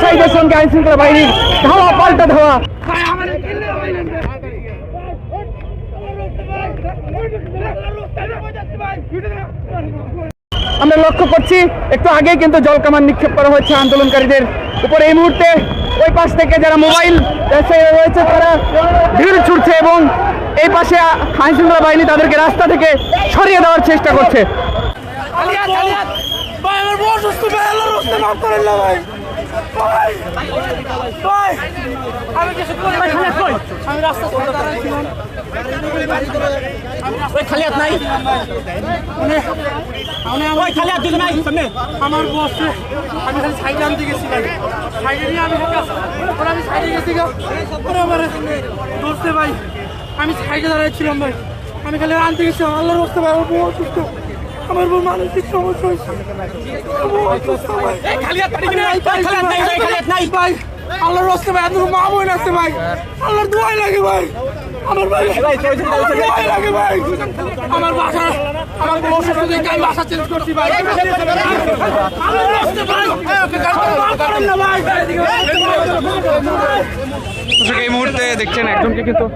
ব্যবসায়ীদের সঙ্গে আইন শৃঙ্খলা বাহিনীর ধাওয়া, পাল্টা ধাওয়া। আমরা লক্ষ্য করছি একটু আগে কিন্তু জল কামান নিক্ষেপ করা হয়েছে আন্দোলনকারীদের উপর। এই মুহূর্তে ওই পাশ থেকে যারা মোবাইল রয়েছে তারা ভিড় ছুটছে এবং এই পাশে আইন শৃঙ্খলা বাহিনী তাদেরকে রাস্তা থেকে সরিয়ে দেওয়ার চেষ্টা করছে। আমার বসে আমি খালি সাইডে আনতে গেছি ভাই, সাইডে নিয়ে আমি সাইডে গেছি ধরতে ভাই, আমি সাইডে দাঁড়াইছিলাম ভাই, আমি খালি আনতে গেছিলাম। আল্লাহর বসতে ভাই আমার বউ অসুস্থ, আমার বউ মানসিক সমস্যা হয়েছে ভাই। আল্লাহর রাস্তে ভাই, আপনার মা বোন আছে ভাই, আল্লাহর দোয়াই লাগে ভাই, আমার ভাই দোয়াই লাগে ভাই। আমার বাসা, আমার বউ অসুস্থ দেখে আমি বাসা চেঞ্জ করছি ভাই। আল্লাহর রাস্তে ভাই, এই মুহূর্তে দেখছেন একজনকে কিন্তু